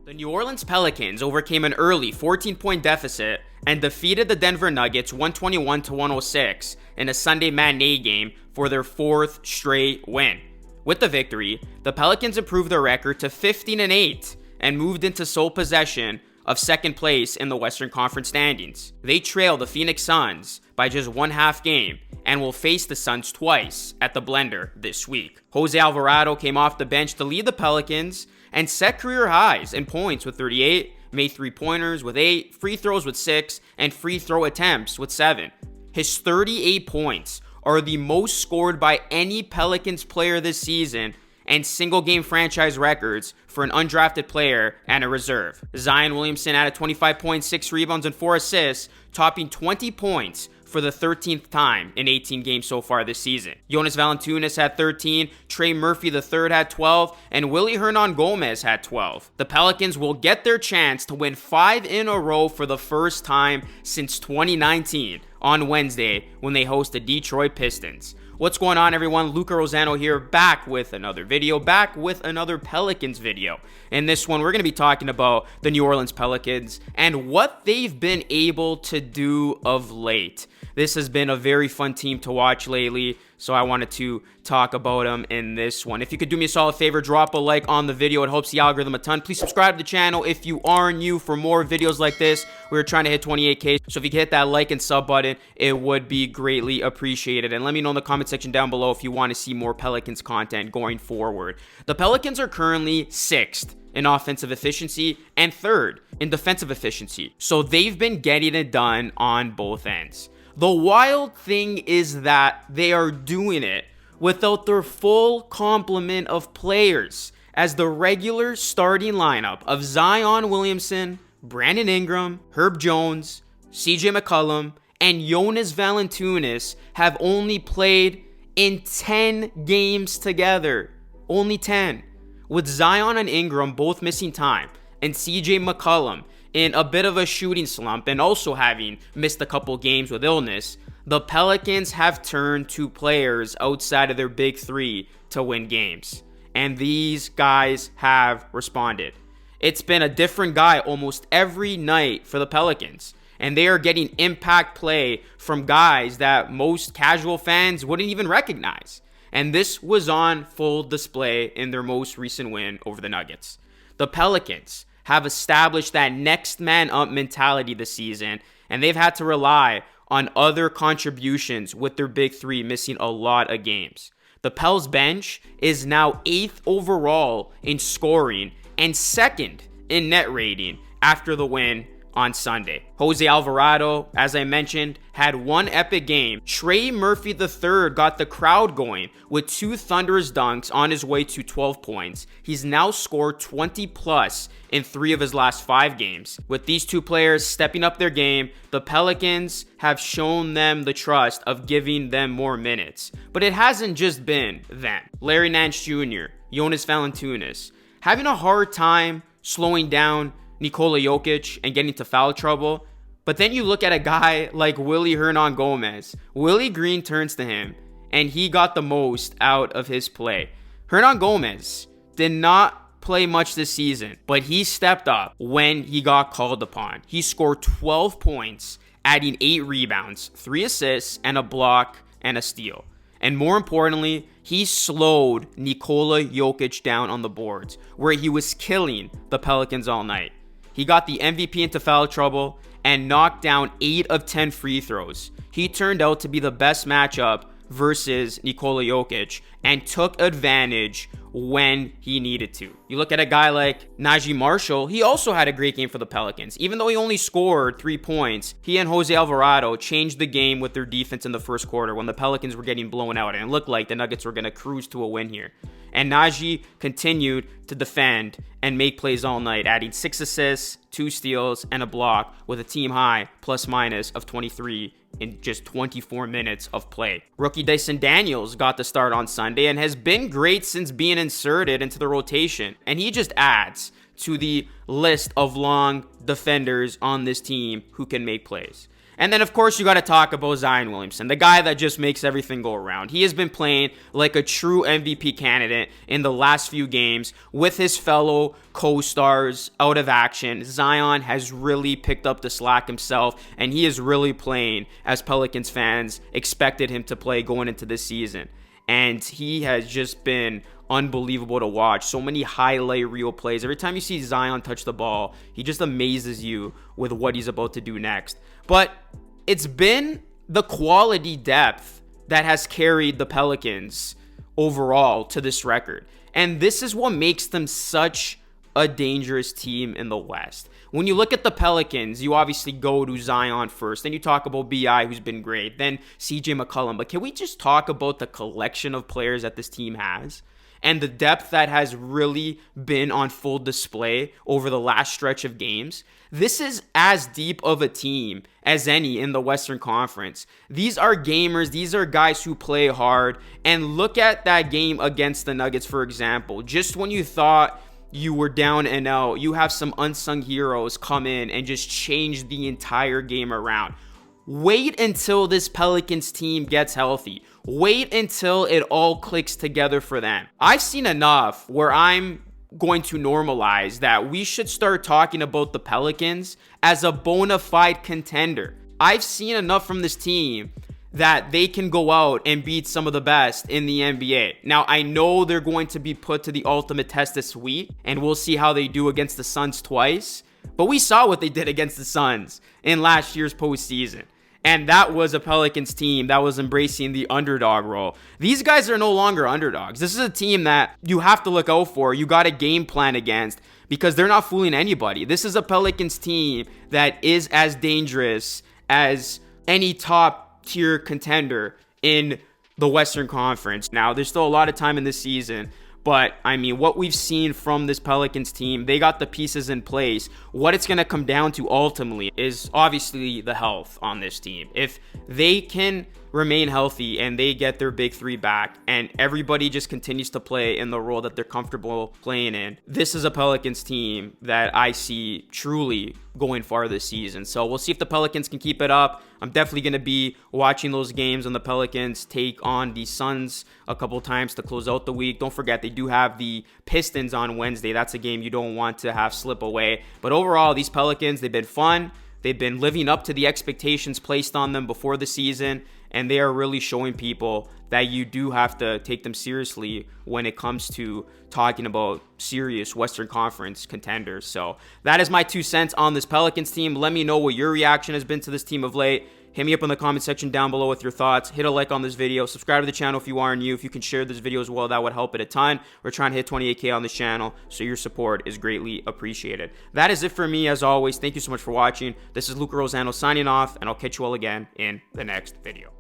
The New Orleans Pelicans overcame an early 14-point deficit and defeated the Denver Nuggets 121-106 in a Sunday matinee game for their fourth straight win. With the victory, the Pelicans improved their record to 15-8 and moved into sole possession of second place in the Western Conference standings. They trail the Phoenix Suns by just one half game and will face the Suns twice at the Blender this week. Jose Alvarado came off the bench to lead the Pelicans and set career highs in points with 38, made three-pointers with 8, free throws with 6, and free throw attempts with 7. His 38 points are the most scored by any Pelicans player this season and single-game franchise records for an undrafted player and a reserve. Zion Williamson added 25 points, 6 rebounds, and 4 assists, topping 20 points for the 13th time in 18 games so far this season. Jonas Valanciunas had 13, Trey Murphy III had 12, and Willy Hernangomez had 12. The Pelicans will get their chance to win 5 in a row for the first time since 2019 on Wednesday when they host the Detroit Pistons. What's going on, everyone? Luca Rosano here, back with another video, back with another Pelicans video. In this one, we're going to be talking about the New Orleans Pelicans and what they've been able to do of late. This has been a very fun team to watch lately, so I wanted to talk about them in this one. If you could do me a solid favor, drop a like on the video. It helps the algorithm a ton. Please subscribe to the channel if you are new for more videos like this. We're trying to hit 28K, so if you could hit that like and sub button, it would be greatly appreciated. And let me know in the comment section down below if you want to see more Pelicans content going forward. The Pelicans are currently 6th in offensive efficiency and 3rd in defensive efficiency, so they've been getting it done on both ends. The wild thing is that they are doing it without their full complement of players, as the regular starting lineup of Zion Williamson, Brandon Ingram, Herb Jones, CJ McCollum, and Jonas Valanciunas have only played in 10 games together. Only 10. With Zion and Ingram both missing time, and CJ McCollum in a bit of a shooting slump and also having missed a couple games with illness, the Pelicans have turned to players outside of their big three to win games. And these guys have responded. It's been a different guy almost every night for the Pelicans. And they are getting impact play from guys that most casual fans wouldn't even recognize. And this was on full display in their most recent win over the Nuggets. The Pelicans have established that next man up mentality this season, and they've had to rely on other contributions with their big three missing a lot of games. The Pels bench is now 8th overall in scoring and 2nd in net rating after the win on Sunday. Jose Alvarado, as I mentioned, had one epic game. Trey Murphy III got the crowd going with 2 thunderous dunks on his way to 12 points. He's now scored 20 plus in 3 of his last 5 games. With these 2 players stepping up their game, the Pelicans have shown them the trust of giving them more minutes. But it hasn't just been them. Larry Nance Jr., Jonas Valanciunas, having a hard time slowing down Nikola Jokic and getting into foul trouble. But then you look at a guy like Willy Hernangomez. Willie Green turns to him, and he got the most out of his play. Hernangomez did not play much this season, but he stepped up when he got called upon. He scored 12 points, adding 8 rebounds, 3 assists, and a block and a steal. And more importantly, he slowed Nikola Jokic down on the boards, where he was killing the Pelicans all night. He got the MVP into foul trouble and knocked down 8 of 10 free throws. He turned out to be the best matchup versus Nikola Jokic and took advantage when he needed to. You look at a guy like Najee Marshall, he also had a great game for the Pelicans. Even though he only scored 3 points, he and Jose Alvarado changed the game with their defense in the first quarter when the Pelicans were getting blown out, and it looked like the Nuggets were going to cruise to a win here. And Najee continued to defend and make plays all night, adding 6 assists, 2 steals, and a block with a team high plus-minus of 23 in just 24 minutes of play. Rookie Dyson Daniels got the start on Sunday and has been great since being inserted into the rotation. And he just adds to the list of long defenders on this team who can make plays. And then, of course, you got to talk about Zion Williamson, the guy that just makes everything go around. He has been playing like a true MVP candidate in the last few games with his fellow co-stars out of action. Zion has really picked up the slack himself, and he is really playing as Pelicans fans expected him to play going into this season. And he has just been unbelievable to watch. So many highlight reel plays. Every time you see Zion touch the ball, he just amazes you with what he's about to do next. But it's been the quality depth that has carried the Pelicans overall to this record. And this is what makes them such a dangerous team in the West. When you look at the Pelicans, you obviously go to Zion first. Then you talk about B.I., who's been great. Then C.J. McCollum. But can we just talk about the collection of players that this team has? And the depth that has really been on full display over the last stretch of games. This is as deep of a team as any in the Western Conference. These are gamers. These are guys who play hard. And look at that game against the Nuggets, for example. Just when you thought you were down and out, you have some unsung heroes come in and just change the entire game around. Wait until this Pelicans team gets healthy. Wait until it all clicks together for them. I've seen enough where I'm going to normalize that we should start talking about the Pelicans as a bona fide contender. I've seen enough from this team that they can go out and beat some of the best in the NBA. Now, I know they're going to be put to the ultimate test this week, and we'll see how they do against the Suns twice. But we saw what they did against the Suns in last year's postseason. And that was a Pelicans team that was embracing the underdog role. These guys are no longer underdogs. This is a team that you have to look out for. You got a game plan against because they're not fooling anybody. This is a Pelicans team that is as dangerous as any top tier contender in the Western Conference. Now, there's still a lot of time in this season. But, I mean, what we've seen from this Pelicans team, they got the pieces in place. What it's going to come down to ultimately is obviously the health on this team. If they can remain healthy and they get their big three back and everybody just continues to play in the role that they're comfortable playing in, this is a Pelicans team that I see truly going far this season. So we'll see if the Pelicans can keep it up. I'm definitely going to be watching those games when the Pelicans take on the Suns a couple times to close out the week. Don't forget, they do have the Pistons on Wednesday. That's a game you don't want to have slip away. But overall, these Pelicans, they've been fun. They've been living up to the expectations placed on them before the season, and they are really showing people that you do have to take them seriously when it comes to talking about serious Western Conference contenders. So that is my 2 cents on this Pelicans team. Let me know what your reaction has been to this team of late. Hit me up in the comment section down below with your thoughts. Hit a like on this video. Subscribe to the channel if you are new. If you can share this video as well, that would help it a ton. We're trying to hit 28K on this channel, so your support is greatly appreciated. That is it for me, as always. Thank you so much for watching. This is Luca Rosano signing off, and I'll catch you all again in the next video.